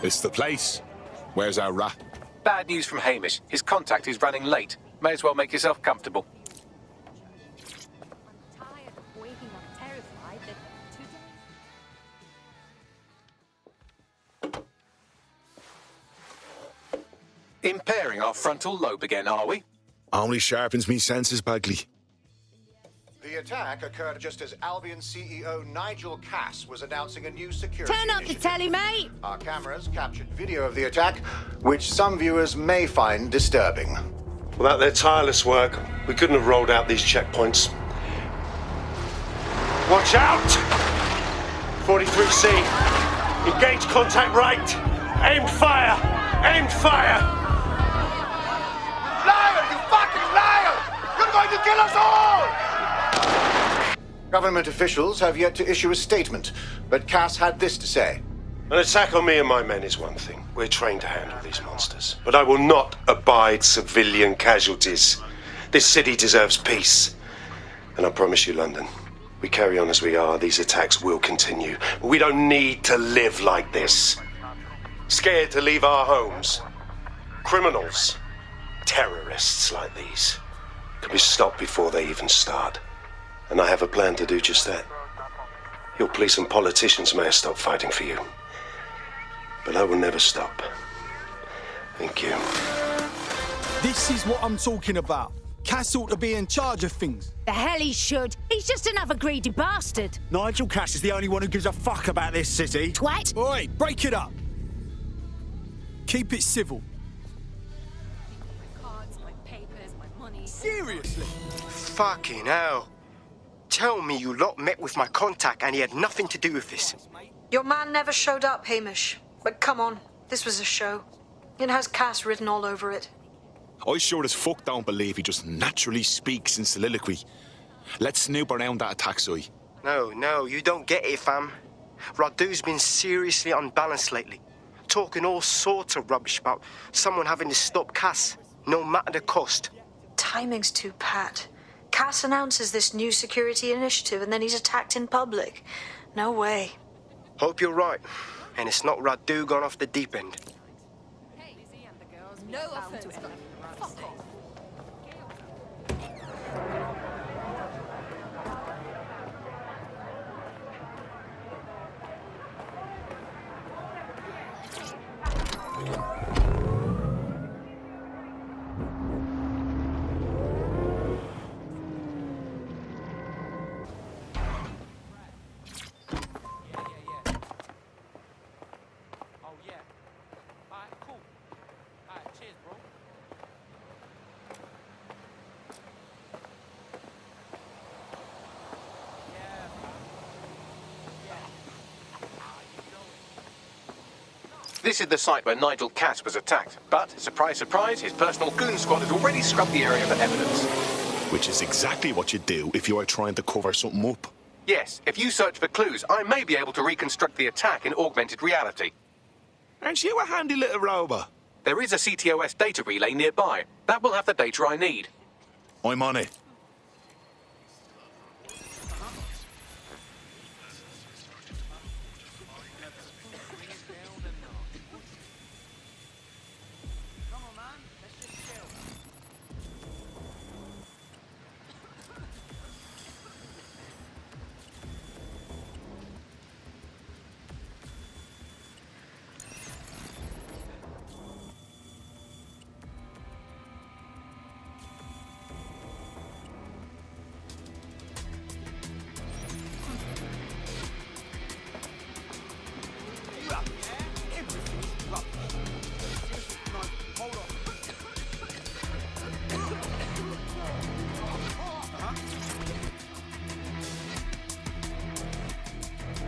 It's the place. Where's our rat? Bad news from Hamish. His contact is running late. May as well make yourself comfortable. Impairing our frontal lobe again, are we? Only sharpens me senses, Bagley. The attack occurred just as Albion CEO Nigel Cass was announcing a new security Turn up the telly, mate! Our cameras captured video of the attack, which some viewers may find disturbing. Without their tireless work, we couldn't have rolled out these checkpoints. Watch out! 43C. Engage contact right. Aim fire! Aim fire! Liar! You fucking liar! You're going to kill us all! Government officials have yet to issue a statement, but Cass had this to say. An attack on me and my men is one thing. We're trained to handle these monsters. But I will not abide civilian casualties. This city deserves peace. And I promise you, London, we carry on as we are, these attacks will continue. We don't need to live like this. Scared to leave our homes. Criminals, terrorists like these, can be stopped before they even start. And I have a plan to do just that. Your police and politicians may have stopped fighting for you. But I will never stop. Thank you. This is what I'm talking about. Cass ought to be in charge of things. The hell he should. He's just another greedy bastard. Nigel Cass is the only one who gives a fuck about this city. Twat. Oi, break it up. Keep it civil. My cards, my papers, my money. Seriously? Fucking hell. Tell me you lot met with my contact and he had nothing to do with this. Your man never showed up, Hamish. But come on, this was a show. It has Cass written all over it. I sure as fuck don't believe he just naturally speaks in soliloquy. Let's snoop around that attack site. No, you don't get it, fam. Radu's been seriously unbalanced lately. Talking all sorts of rubbish about someone having to stop Cass, no matter the cost. Timing's too pat. Cass announces this new security initiative and then he's attacked in public. No way. Hope you're right. And it's not Radu gone off the deep end. Hey, Lizzie and the girls. No offense, but fuck off. This is the site where Nigel Cass was attacked. But, surprise, surprise, his personal goon squad has already scrubbed the area for evidence. Which is exactly what you do if you are trying to cover something up. Yes, if you search for clues, I may be able to reconstruct the attack in augmented reality. Aren't you a handy little robot? There is a CTOS data relay nearby. That will have the data I need. I'm on it.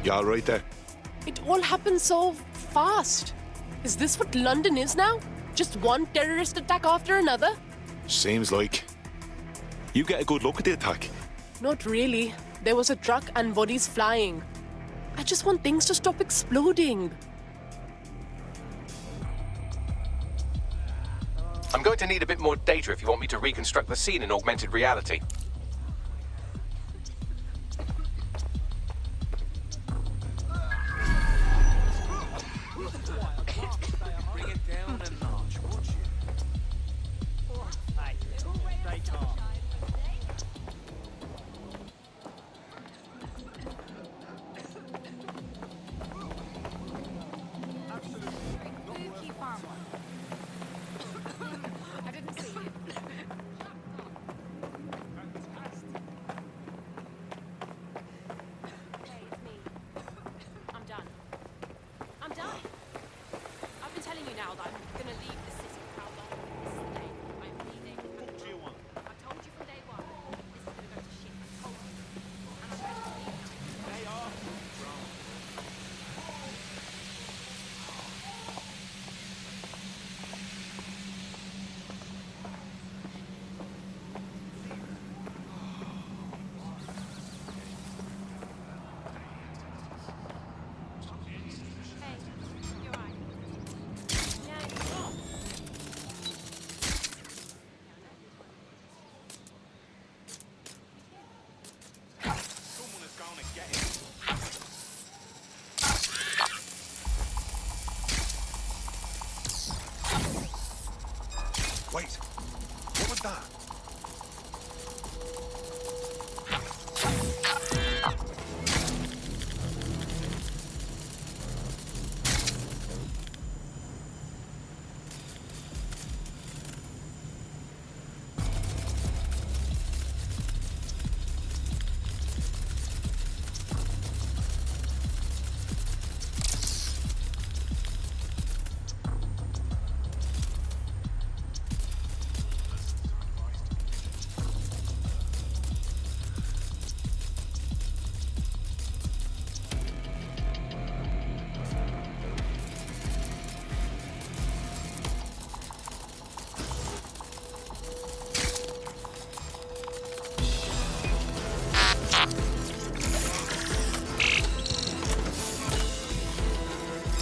You all right there? It all happened so fast. Is this what London is now? Just one terrorist attack after another? Seems like. You get a good look at the attack. Not really. There was a truck and bodies flying. I just want things to stop exploding. I'm going to need a bit more data if you want me to reconstruct the scene in augmented reality. Wait, what was that?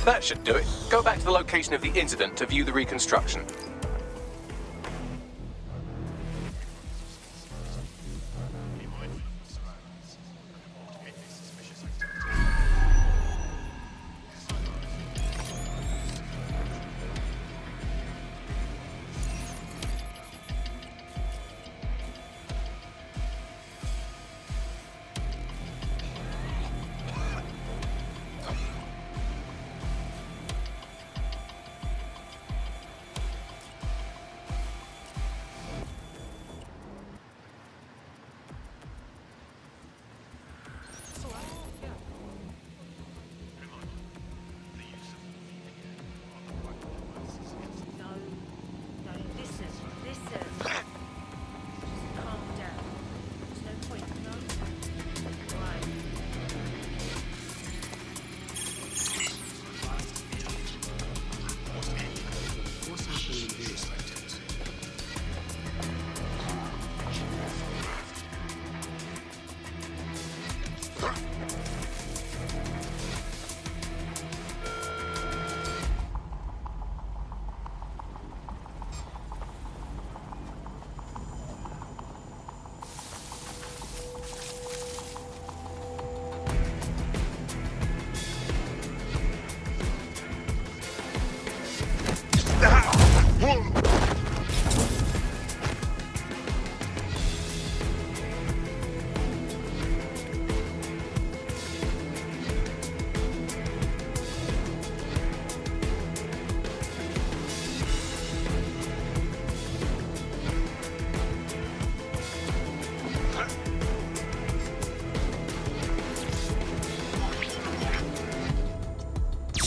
That should do it. Go back to the location of the incident to view the reconstruction.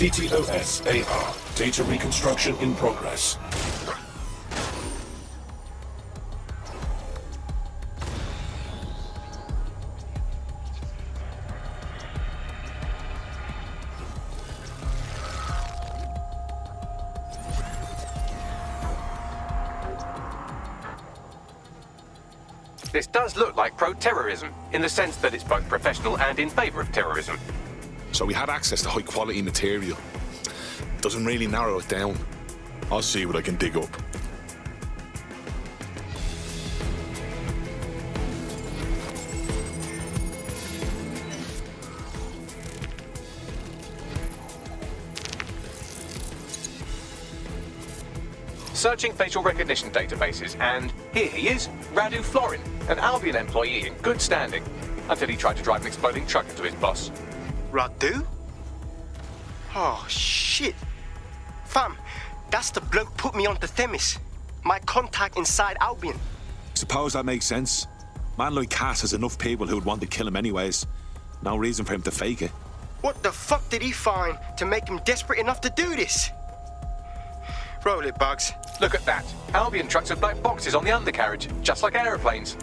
CTOS-AR. Data reconstruction in progress. This does look like pro-terrorism, in the sense that it's both professional and in favour of terrorism. So we had access to high-quality material. Doesn't really narrow it down. I'll see what I can dig up. Searching facial recognition databases, and here he is, Radu Florin, an Albion employee in good standing, until he tried to drive an exploding truck into his boss. Radu? Oh, shit. Fam, that's the bloke put me onto Themis. My contact inside Albion. Suppose that makes sense. Man like Cass has enough people who would want to kill him anyways. No reason for him to fake it. What the fuck did he find to make him desperate enough to do this? Roll it, Bugs. Look at that. Albion trucks have black boxes on the undercarriage, just like aeroplanes.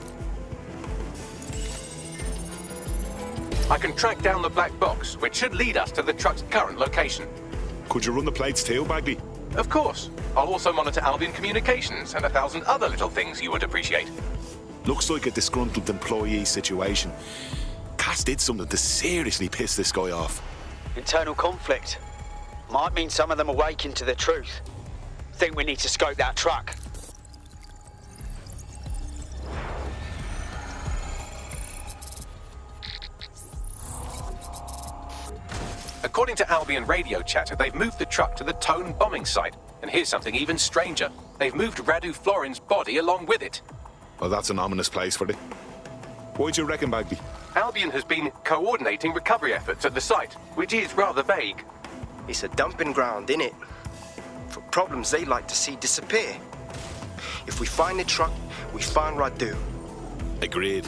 I can track down the black box, which should lead us to the truck's current location. Could you run the plates too, Bagby? Of course. I'll also monitor Albion communications and 1,000 other little things you would appreciate. Looks like a disgruntled employee situation. Cass did something to seriously piss this guy off. Internal conflict. Might mean some of them awaken to the truth. Think we need to scope that truck. According to Albion radio chatter, they've moved the truck to the Tone bombing site. And here's something even stranger. They've moved Radu Florin's body along with it. Well, that's an ominous place for it. Why'd you reckon, Bagby? Albion has been coordinating recovery efforts at the site, which is rather vague. It's a dumping ground, innit? For problems they like to see disappear. If we find the truck, we find Radu. Agreed.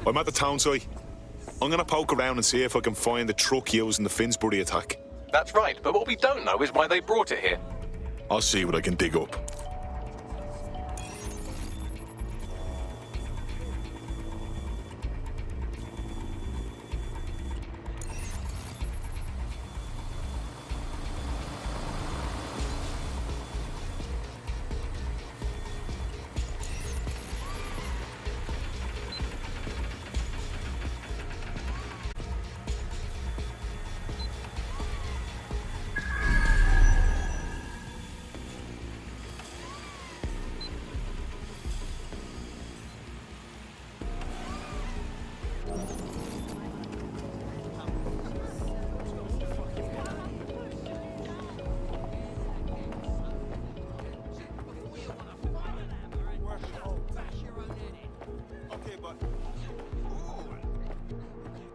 I'm at the town site. I'm gonna poke around and see if I can find the truck using the Finsbury attack. That's right, but what we don't know is why they brought it here. I'll see what I can dig up.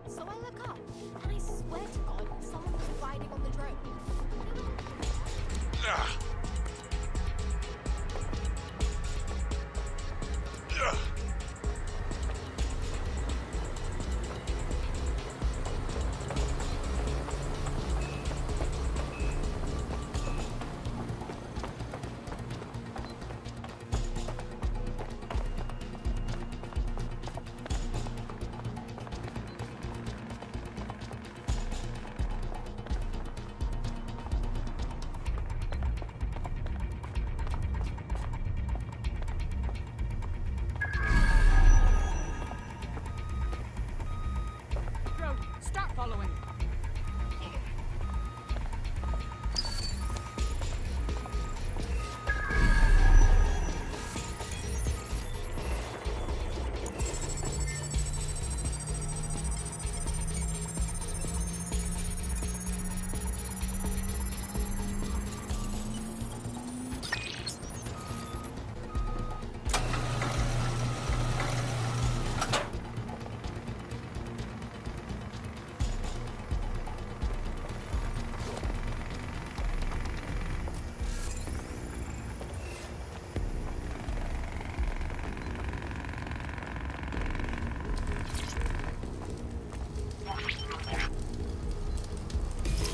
So I look up, and I swear to God, someone was riding on the drone. Start following.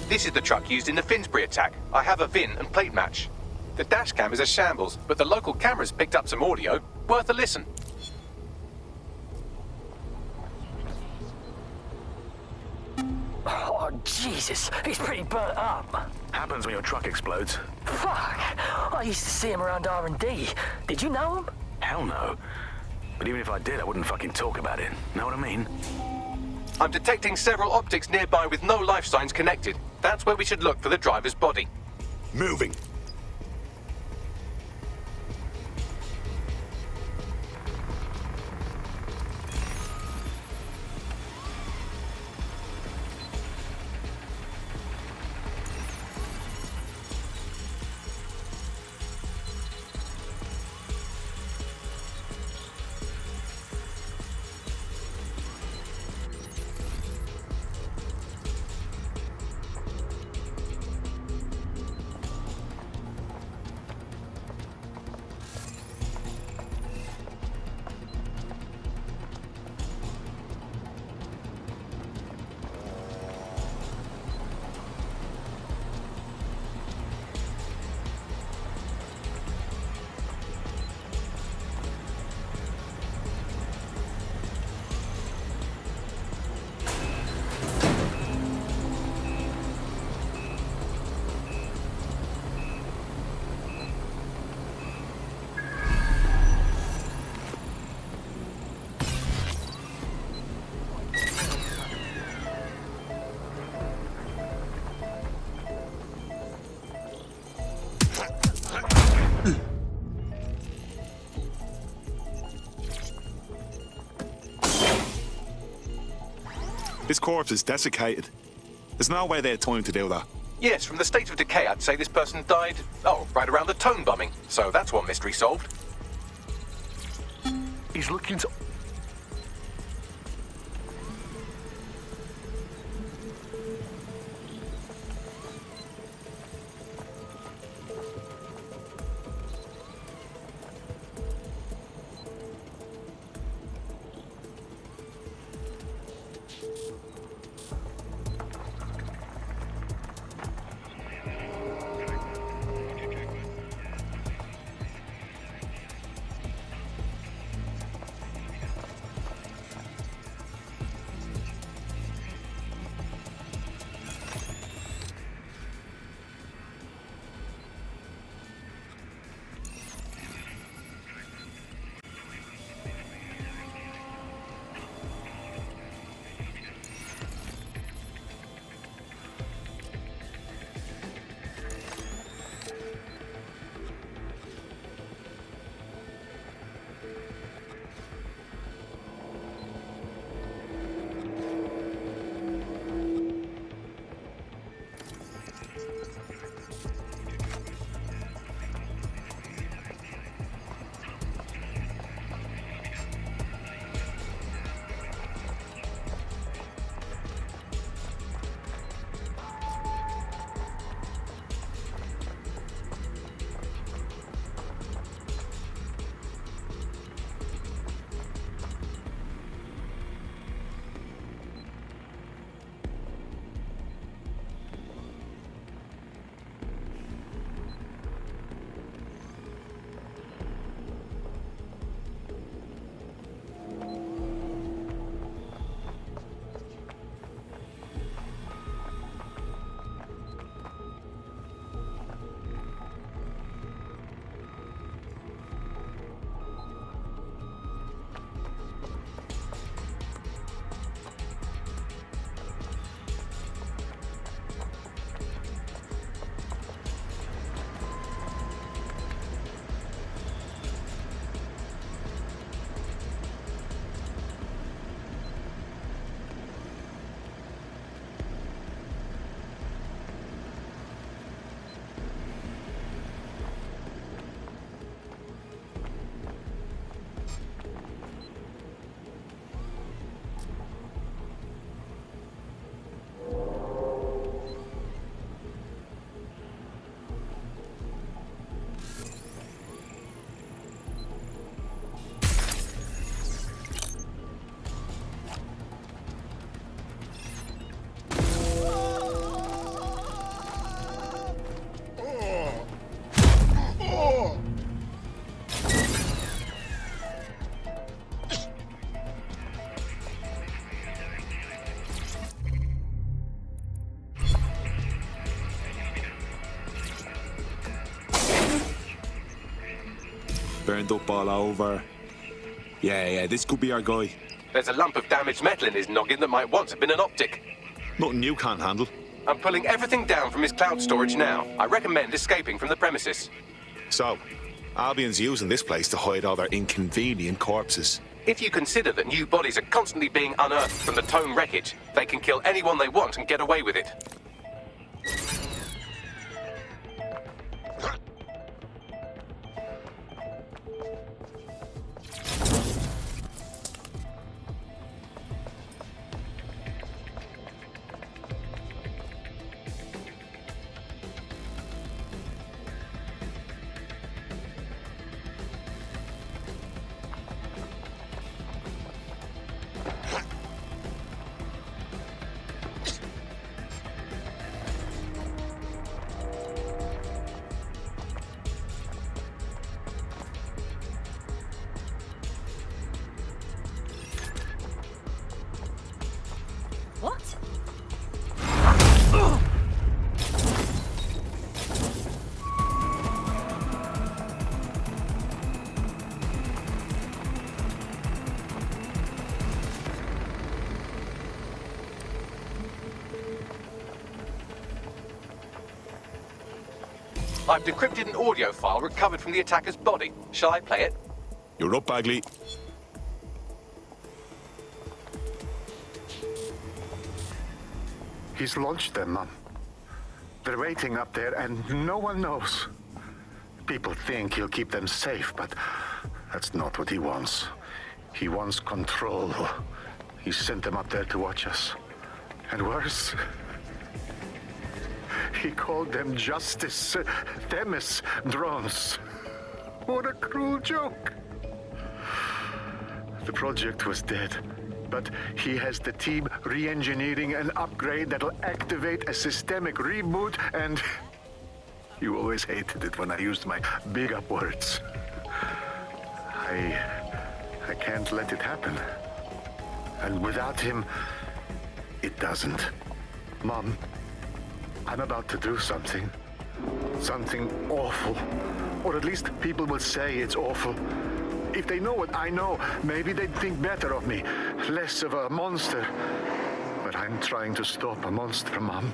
This is the truck used in the Finsbury attack. I have a VIN and plate match. The dash cam is a shambles, but the local cameras picked up some audio. Worth a listen. Oh, Jesus, he's pretty burnt up. Happens when your truck explodes. Fuck, I used to see him around R&D. Did you know him? Hell no. But even if I did, I wouldn't fucking talk about it. Know what I mean? I'm detecting several optics nearby with no life signs connected. That's where we should look for the driver's body. Moving. This corpse is desiccated. There's no way they had time to do that. Yes, from the state of decay, I'd say this person died, right around the tone bombing. So that's one mystery solved. He's looking to... Burned up all over. Yeah, this could be our guy. There's a lump of damaged metal in his noggin that might once have been an optic. Nothing you can't handle. I'm pulling everything down from his cloud storage now. I recommend escaping from the premises. So, Albion's using this place to hide all their inconvenient corpses. If you consider that new bodies are constantly being unearthed from the Tone wreckage, they can kill anyone they want and get away with it. What? I've decrypted an audio file recovered from the attacker's body. Shall I play it? You're up, Bagley. He's launched them, Mom. They're waiting up there, and no one knows. People think he'll keep them safe, but that's not what he wants. He wants control. He sent them up there to watch us. And worse, he called them Justice Themis drones. What a cruel joke. The project was dead, but he has the team re-engineering an upgrade that'll activate a systemic reboot, and you always hated it when I used my big up words. I can't let it happen. And without him, it doesn't. Mom, I'm about to do something. Something awful. Or at least people will say it's awful. If they know what I know, maybe they'd think better of me. Less of a monster. But I'm trying to stop a monster, Mom.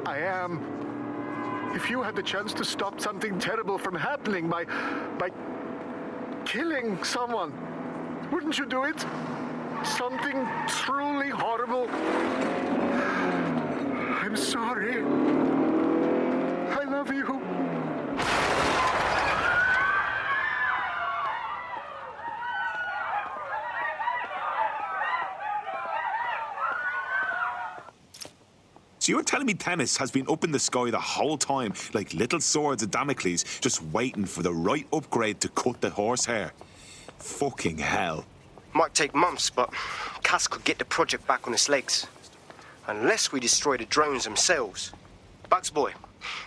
I am. If you had the chance to stop something terrible from happening by killing someone, wouldn't you do it? Something truly horrible. I'm sorry. I love you. So you're telling me Themis has been up in the sky the whole time, like little swords of Damocles, just waiting for the right upgrade to cut the horsehair? Fucking hell. Might take months, but Cass could get the project back on its legs. Unless we destroy the drones themselves. Bugs boy,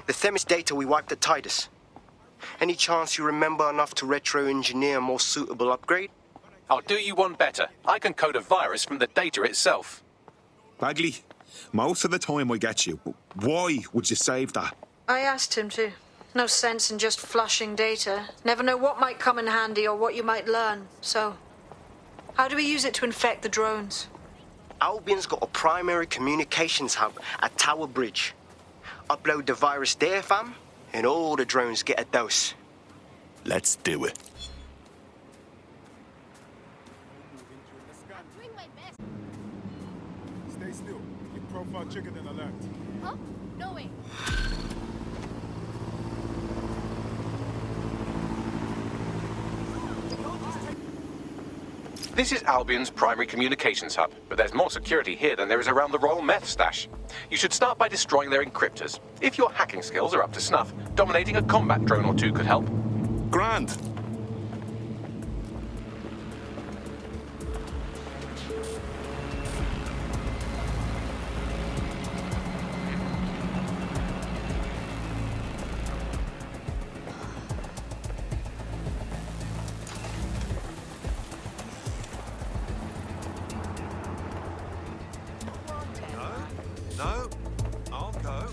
the Themis data we wiped at Titus. Any chance you remember enough to retro-engineer a more suitable upgrade? I'll do you one better. I can code a virus from the data itself. Bagley, most of the time I get you, but why would you save that? I asked him to. No sense in just flushing data. Never know what might come in handy or what you might learn. So, how do we use it to infect the drones? Albion's got a primary communications hub at Tower Bridge. Upload the virus there, fam, and all the drones get a dose. Let's do it. Stay still. Your profile triggered an alert. Huh? No way. This is Albion's primary communications hub, but there's more security here than there is around the Royal Meth stash. You should start by destroying their encryptors. If your hacking skills are up to snuff, dominating a combat drone or two could help. Grand. No, I'll go.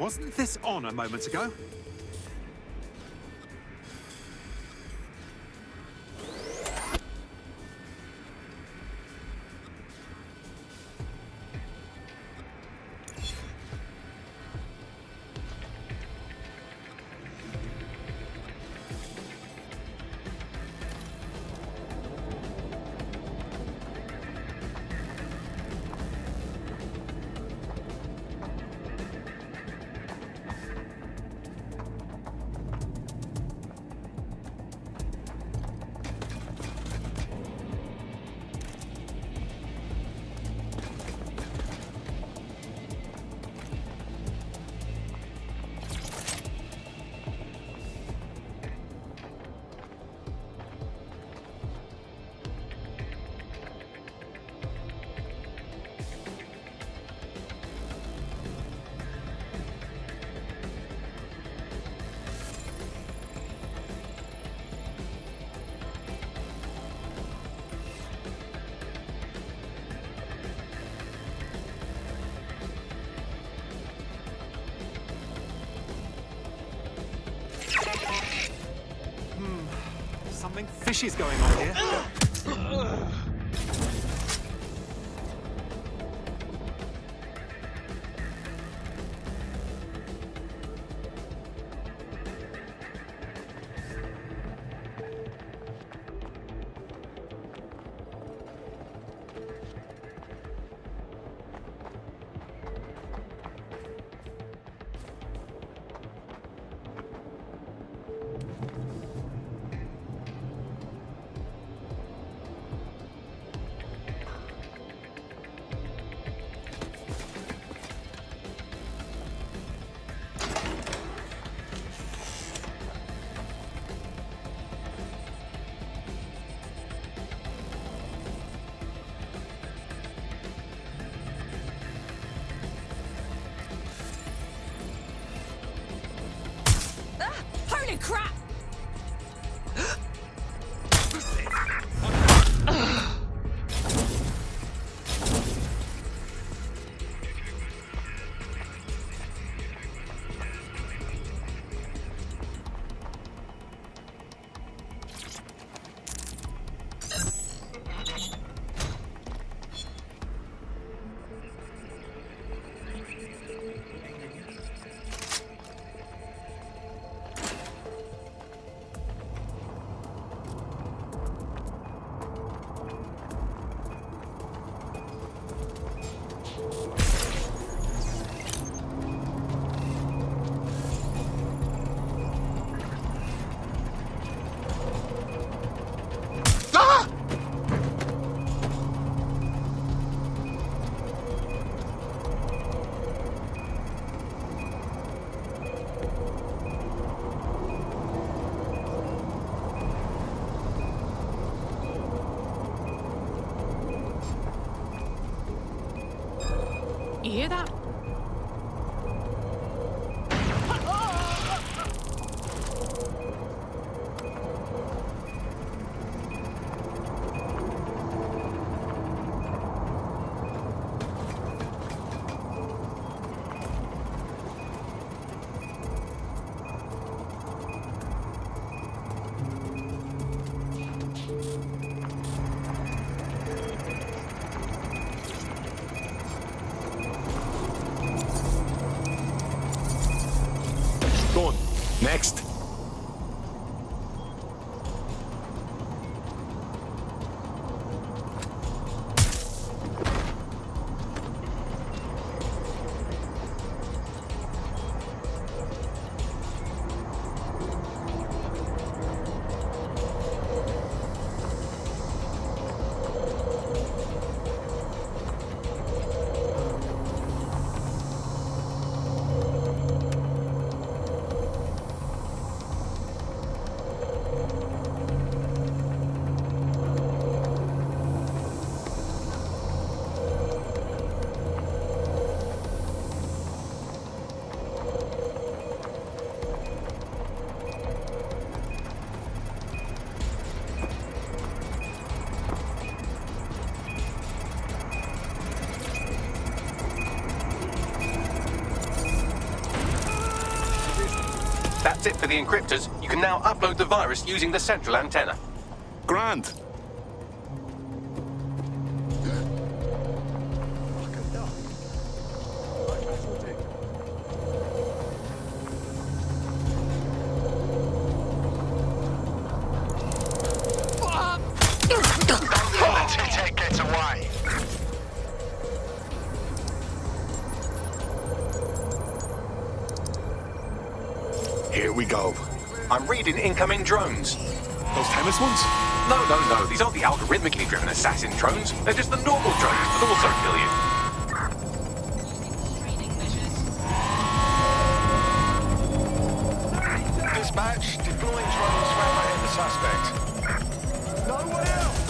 Wasn't this on a moment ago? Something fishy's going on here. Holy crap! You hear that? that's it for the encryptors. You can now upload the virus using the central antenna. Grand. TT gets away. Here we go. I'm reading incoming drones. Those Themis ones? No. These aren't the algorithmically driven assassin drones. They're just the normal drones that also kill you. Dispatch, deploying drones to apprehend the suspect. No one else!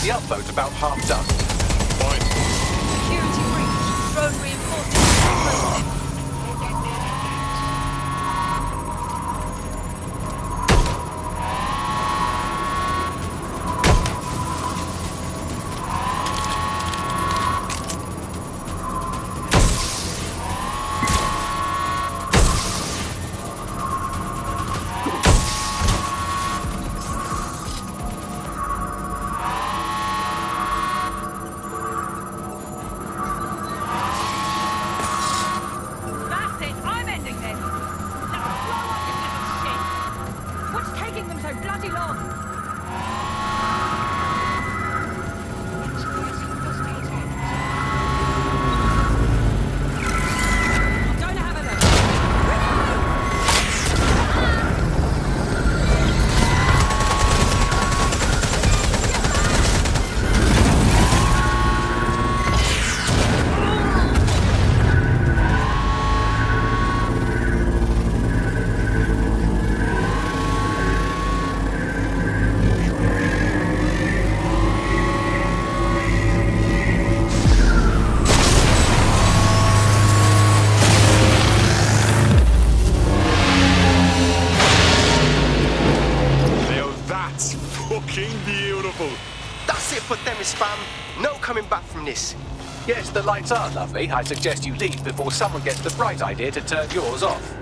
The upload's about half done. Security breach. Drone reinforcements. That's it. I'm ending this. Now blow up, you little shit. What's taking them so bloody long? I'm going to have a look. Now that's fucking beautiful. That's it for Themis, fam. No coming back from this. Yes, the lights are lovely. I suggest you leave before someone gets the bright idea to turn yours off.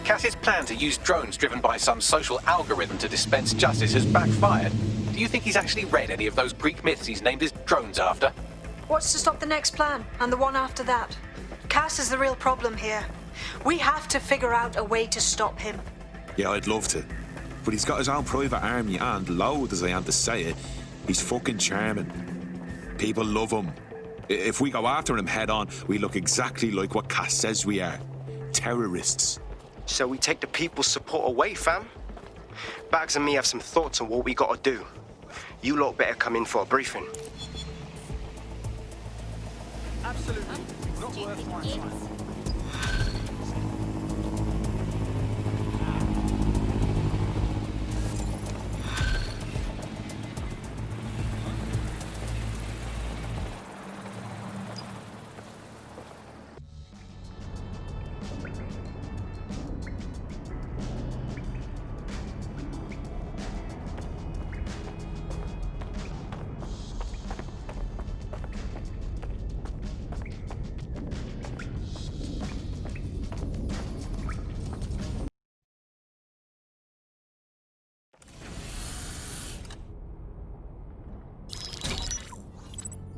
Cass's plan to use drones driven by some social algorithm to dispense justice has backfired. Do you think he's actually read any of those Greek myths he's named his drones after? What's to stop the next plan, and the one after that? Cass is the real problem here. We have to figure out a way to stop him. Yeah, I'd love to. But he's got his own private army and, loud as I am to say it, he's fucking charming. People love him. If we go after him head on, we look exactly like what Cass says we are. Terrorists. So we take the people's support away, fam? Bags and me have some thoughts on what we gotta do. You lot better come in for a briefing. Absolutely. Not worth my time.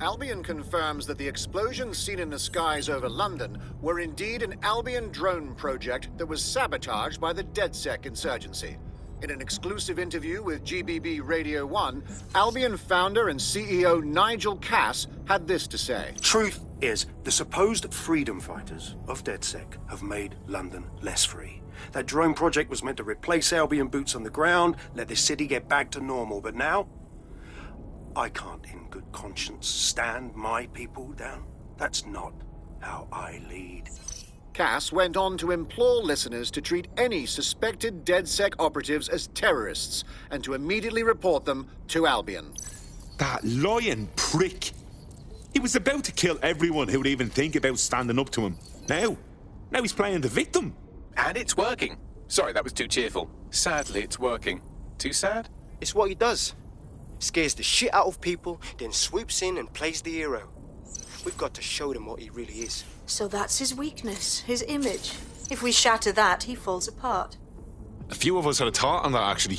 Albion confirms that the explosions seen in the skies over London were indeed an Albion drone project that was sabotaged by the DedSec insurgency. In an exclusive interview with GBB Radio 1, Albion founder and CEO Nigel Cass had this to say. Truth is, the supposed freedom fighters of DedSec have made London less free. That drone project was meant to replace Albion boots on the ground, let the city get back to normal, but now I can't in good conscience stand my people down. That's not how I lead. Cass went on to implore listeners to treat any suspected DedSec operatives as terrorists and to immediately report them to Albion. That lying prick. He was about to kill everyone who would even think about standing up to him. Now he's playing the victim. And it's working. Sorry, that was too cheerful. Sadly, it's working. Too sad? It's what he does. Scares the shit out of people, then swoops in and plays the hero. We've got to show them what he really is. So that's his weakness, his image. If we shatter that, he falls apart. A few of us had a thought on that, actually.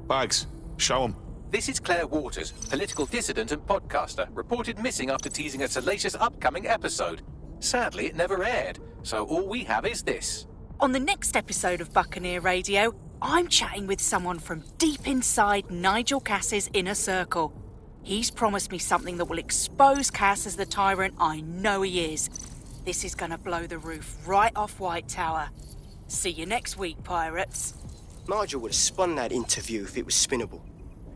Bags, show him. This is Claire Waters, political dissident and podcaster, reported missing after teasing a salacious upcoming episode. Sadly, it never aired, so all we have is this. On the next episode of Buccaneer Radio, I'm chatting with someone from deep inside Nigel Cass's inner circle. He's promised me something that will expose Cass as the tyrant I know he is. This is gonna blow the roof right off White Tower. See you next week, pirates. Nigel would have spun that interview if it was spinnable.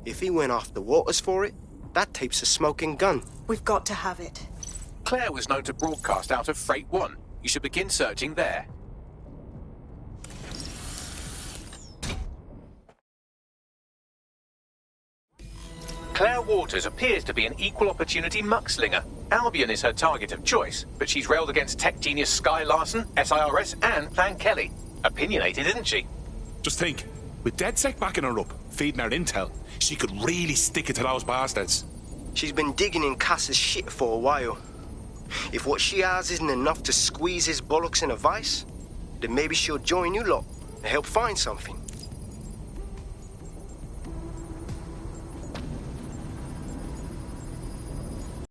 If he went after Waters for it, that tape's a smoking gun. We've got to have it. Claire was known to broadcast out of Freight 1. You should begin searching there. Claire Waters appears to be an equal opportunity muckslinger. Albion is her target of choice, but she's railed against tech genius Sky Larson, SIRS, and Plan Kelly. Opinionated, isn't she? Just think, with DedSec backing her up, feeding her intel, she could really stick it to those bastards. She's been digging in Cass's shit for a while. If what she has isn't enough to squeeze his bollocks in a vice, then maybe she'll join you lot and help find something.